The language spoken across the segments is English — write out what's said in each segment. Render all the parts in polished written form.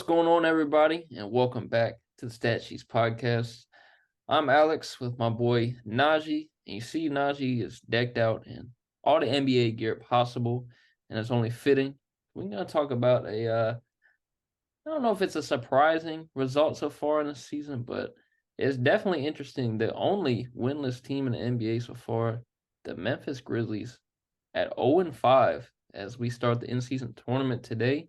going on, everybody? And welcome back to the Stat Sheets podcast. I'm Alex with my boy Najee. And you see, Najee is decked out in all the NBA gear possible, and it's only fitting. We're going to talk about I don't know if it's a surprising result so far in the season, but it's definitely interesting. The only winless team in the NBA so far, the Memphis Grizzlies, at 0-5 as we start the in-season tournament today.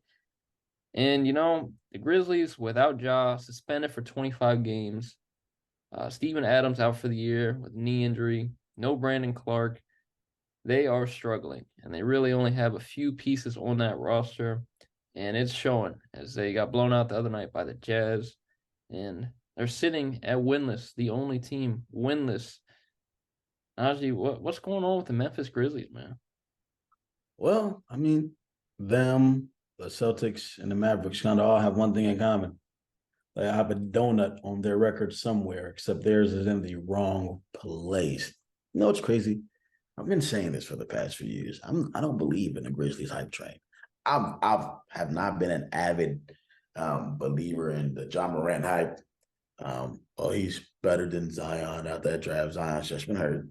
And the Grizzlies without Ja suspended for 25 games. Steven Adams out for the year with knee injury. No Brandon Clark. They are struggling, and they really only have a few pieces on that roster, and it's showing as they got blown out the other night by the Jazz, and they're sitting at winless, the only team winless. Najee, what's going on with the Memphis Grizzlies, man? Well, them, the Celtics, and the Mavericks kind of all have one thing in common. They have a donut on their record somewhere, except theirs is in the wrong place. You know what's crazy? I've been saying this for the past few years. I don't believe in the Grizzlies hype train. Have not been an avid believer in the Ja Morant hype. He's better than Zion out that draft. Zion's just been hurt.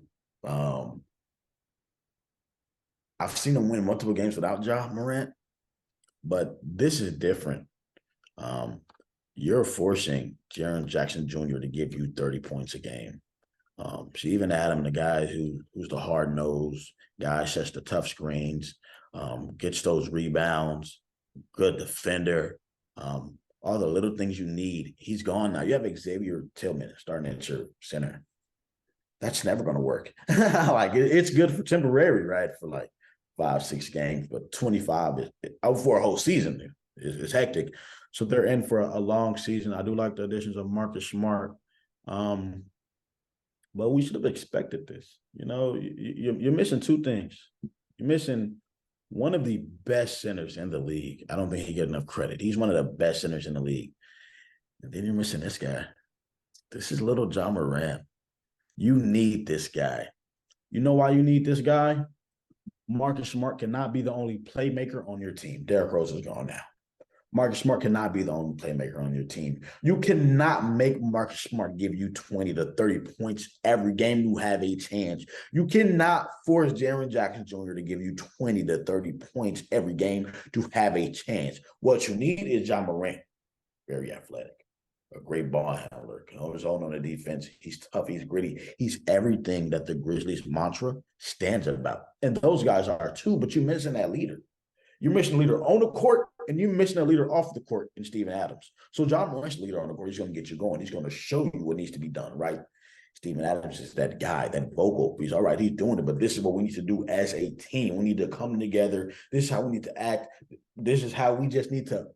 I've seen him win multiple games without Ja Morant, but this is different. You're forcing Jaren Jackson Jr. to give you 30 points a game. Steven Adams, the guy who's the hard-nosed guy, sets the tough screens, gets those rebounds, good defender, all the little things you need. He's gone now. You have Xavier Tillman starting at your center. That's never going to work. It's good for temporary, right? For like 5-6 games, but 25 is out for a whole season. It's hectic. So they're in for a long season. I do like the additions of Marcus Smart. But we should have expected this. You're missing two things. You're missing one of the best centers in the league. I don't think he gets enough credit. He's one of the best centers in the league. And then you're missing this guy. This is little Ja Morant. You need this guy. You know why you need this guy? Marcus Smart cannot be the only playmaker on your team. Derrick Rose is gone now. Marcus Smart cannot be the only playmaker on your team. You cannot make Marcus Smart give you 20 to 30 points every game you have a chance. You cannot force Jaren Jackson Jr. to give you 20 to 30 points every game to have a chance. What you need is Ja Morant, very athletic, a great ball handler, can hold his own on the defense. He's tough. He's gritty. He's everything that the Grizzlies mantra stands about. And those guys are too, but you're missing that leader. You're missing a leader on the court, and you're missing a leader off the court in Steven Adams. So Ja Morant's the leader on the court. He's going to get you going. He's going to show you what needs to be done, right? Steven Adams is that guy, that vocal piece. All right, he's doing it, but this is what we need to do as a team. We need to come together. This is how we need to act. This is how we just need to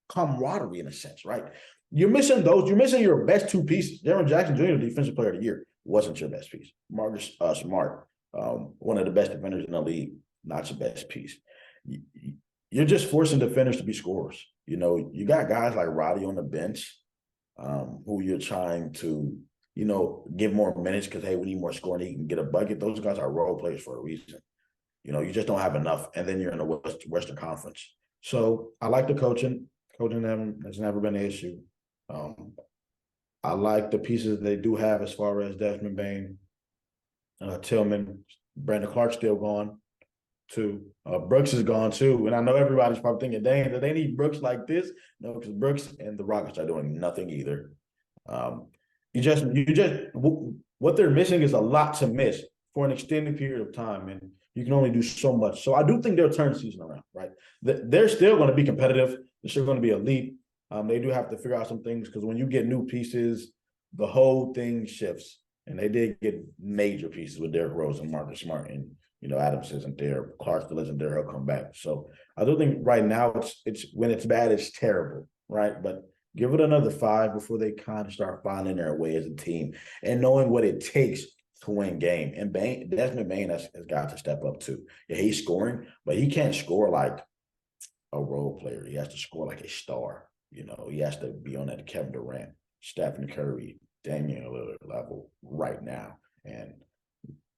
camaraderie in a sense, right? You're missing those. You're missing your best two pieces. Jaren Jackson Jr., Defensive Player of the Year, wasn't your best piece. Marcus Smart, one of the best defenders in the league, not your best piece. You're just forcing defenders to be scorers. You got guys like Roddy on the bench who you're trying to, give more minutes because, hey, we need more scoring. He can get a bucket. Those guys are role players for a reason. You just don't have enough. And then you're in the Western Conference. So I like the coaching. Coaching has never been an issue. I like the pieces they do have as far as Desmond Bane, Tillman, Brandon Clark still gone too. Brooks is gone too. And I know everybody's probably thinking, dang, do they need Brooks like this? No, because Brooks and the Rockets are doing nothing either. What they're missing is a lot to miss for an extended period of time. And you can only do so much. So I do think they'll turn the season around, right? They're still going to be competitive. They're still going to be elite. They do have to figure out some things because when you get new pieces, the whole thing shifts. And they did get major pieces with Derrick Rose and Marcus Smart. And, Adams isn't there. Clark still isn't there. He'll come back. So I do think right now it's when it's bad, it's terrible, right? But give it another 5 before they kind of start finding their way as a team and knowing what it takes to win game. And Desmond Bane has got to step up too. Yeah, he's scoring, but he can't score like a role player. He has to score like a star. He has to be on that Kevin Durant, Stephen Curry, Damian Lillard level right now. And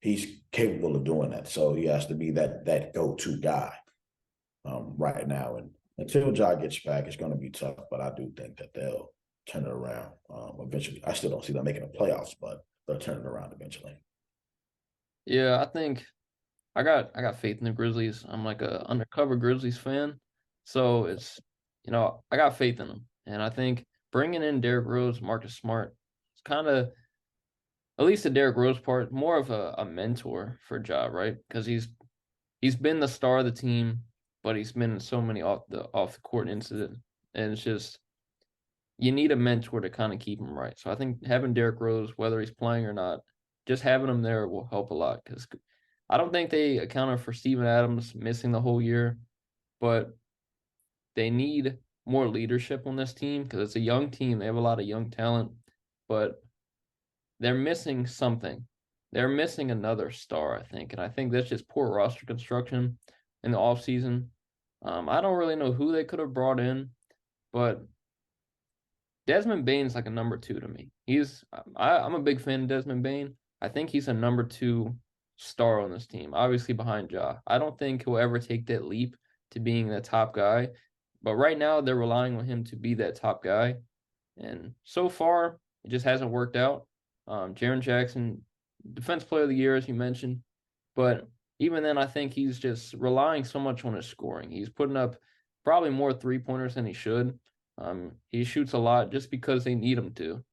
he's capable of doing that. So he has to be that go-to guy right now. And Until Ja gets back, it's going to be tough, but I do think that they'll turn it around eventually. I still don't see them making the playoffs, but they'll turn it around eventually. Yeah, I think I got faith in the Grizzlies. I'm like a undercover Grizzlies fan, so I got faith in them, and I think bringing in Derrick Rose, Marcus Smart, it's kind of at least the Derrick Rose part more of a mentor for Ja, right? Because he's been the star of the team, but he's been in so many off the court incidents, and it's just you need a mentor to kind of keep him right. So I think having Derrick Rose, whether he's playing or not, just having him there will help a lot because I don't think they accounted for Steven Adams missing the whole year, but they need more leadership on this team because it's a young team. They have a lot of young talent, but they're missing something. They're missing another star, I think. And I think that's just poor roster construction in the offseason. I don't really know who they could have brought in, but Desmond Bane's like a number two to me. I'm a big fan of Desmond Bane. I think he's a number two star on this team, obviously behind Ja. I don't think he'll ever take that leap to being the top guy, but right now they're relying on him to be that top guy. And so far, it just hasn't worked out. Jaren Jackson, Defense Player of the Year, as you mentioned, but even then, I think he's just relying so much on his scoring. He's putting up probably more 3-pointers than he should. He shoots a lot just because they need him to,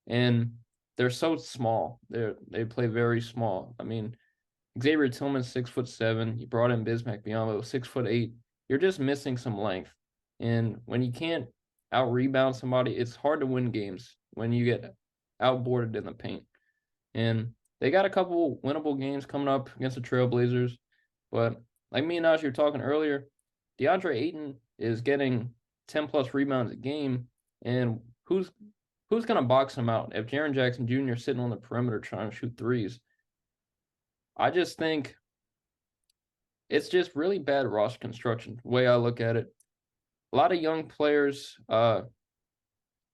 and they're so small. They play very small. I mean, Xavier Tillman's 6'7". You brought in Bismack Biyombo, 6'8". You're just missing some length, and when you can't out rebound somebody, it's hard to win games when you get outboarded in the paint. And they got a couple winnable games coming up against the Trailblazers, but like me and Naj were talking earlier, DeAndre Ayton is getting 10 plus rebounds a game, and who's gonna box him out if Jaren Jackson Jr. is sitting on the perimeter trying to shoot threes? I just think it's just really bad roster construction, the way I look at it. A lot of young players, a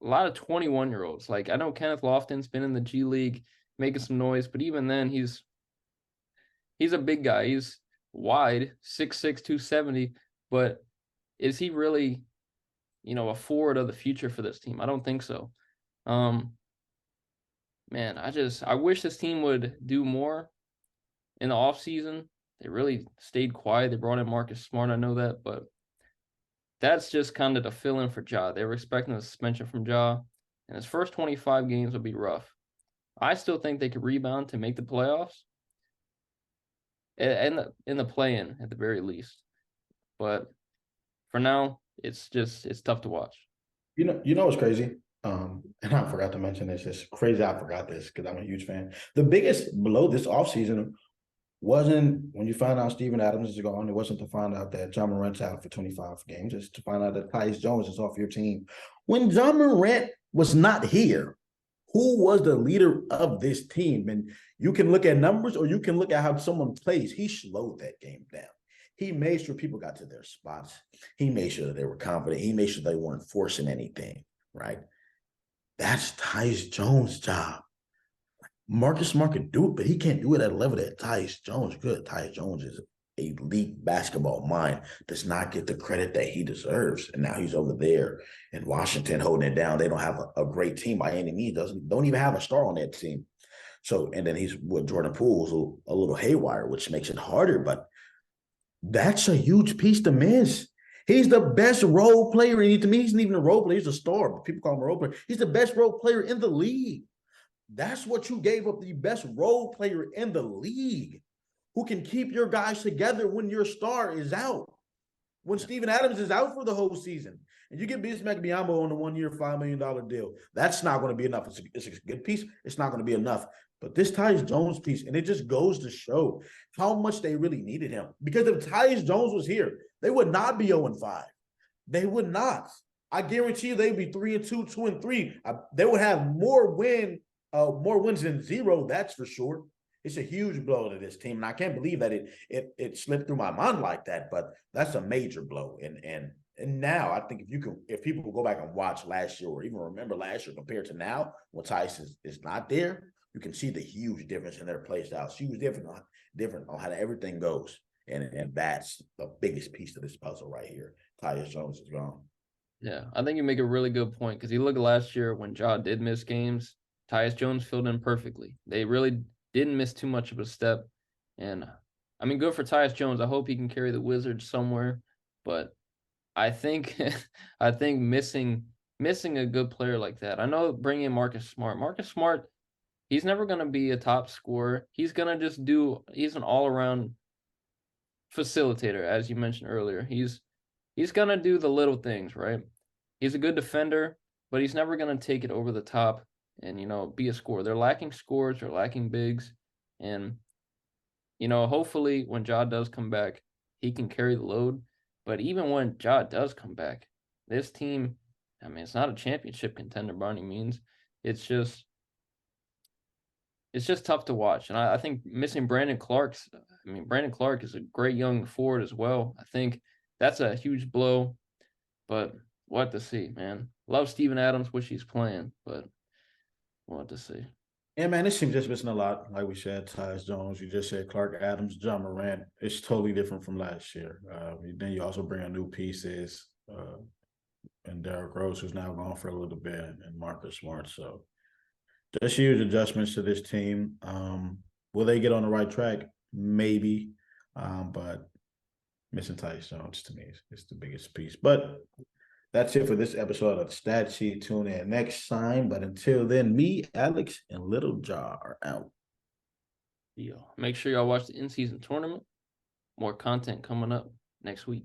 lot of 21-year-olds. Like I know Kenneth Lofton's been in the G League making some noise, but even then he's a big guy. He's wide, 6'6", 270, but is he really, a forward of the future for this team? I don't think so. Um, man, I wish this team would do more in the offseason. They really stayed quiet. They brought in Marcus Smart, I know that, but that's just kind of the fill-in for Ja. They were expecting a suspension from Ja, and his first 25 games will be rough. I still think they could rebound to make the playoffs, and in the play-in at the very least. But for now, it's tough to watch. You know what's crazy? And I forgot to mention this. It's crazy I forgot this because I'm a huge fan. The biggest blow this offseason wasn't when you find out Steven Adams is gone. It wasn't to find out that John Morant's out for 25 games. It's to find out that Tyus Jones is off your team. When John Morant was not here, who was the leader of this team? And you can look at numbers or you can look at how someone plays. He slowed that game down. He made sure people got to their spots. He made sure that they were confident. He made sure they weren't forcing anything, right? That's Tyus Jones' job. Marcus Smart can do it, but he can't do it at a level that Tyus Jones could. Tyus Jones is an elite basketball mind, does not get the credit that he deserves. And now he's over there in Washington holding it down. They don't have a great team by any means. Don't even have a star on that team. So, and then he's with Jordan Poole's a little haywire, which makes it harder. But that's a huge piece to miss. He's the best role player. And to me, he's not even a role player. He's a star. But people call him a role player. He's the best role player in the league. That's what you gave up, the best role player in the league who can keep your guys together when your star is out. When Steven Adams is out for the whole season. And you get Bismack Biyombo on the 1-year, $5 million deal. That's not going to be enough. It's a good piece. It's not going to be enough. But this Tyus Jones piece, and it just goes to show how much they really needed him. Because if Tyus Jones was here, they would not be 0-5. They would not. I guarantee you they'd be 3-2, 2-3. They would have more wins than 0, that's for sure. It's a huge blow to this team, and I can't believe that it slipped through my mind like that. But that's a major blow. And now I think if people go back and watch last year or even remember last year compared to now, when Tyson is not there, you can see the huge difference in their play styles. Huge different on how everything goes, and that's the biggest piece of this puzzle right here. Tyus Jones is gone. Yeah, I think you make a really good point because you look last year when Ja did miss games, Tyus Jones filled in perfectly. They really didn't miss too much of a step. And I mean, good for Tyus Jones. I hope he can carry the Wizards somewhere. But I think I think missing a good player like that. I know bringing in Marcus Smart. Marcus Smart, he's never going to be a top scorer. He's going to just he's an all-around facilitator, as you mentioned earlier. He's going to do the little things, right? He's a good defender, but he's never going to take it over the top and, be a scorer. They're lacking scores, they're lacking bigs. And, hopefully when Ja does come back, he can carry the load. But even when Ja does come back, this team, I mean, it's not a championship contender by any means. It's just tough to watch. And I think missing Brandon Clark is a great young forward as well. I think that's a huge blow, but we'll have to see, man. Love Steven Adams, wish he's playing, but we'll have to see. Yeah, man, this team just missing a lot. Like we said, Tyus Jones, you just said Clark Adams, John Morant. It's totally different from last year. Then you also bring in new pieces, and Derrick Rose, who's now gone for a little bit, and Marcus Smart. So just huge adjustments to this team. Will they get on the right track? Maybe. But missing Tyus Jones to me is the biggest piece. But that's it for this episode of the Stat Sheet. Tune in next time. But until then, me, Alex, and Little Jar are out. Make sure y'all watch the in-season tournament. More content coming up next week.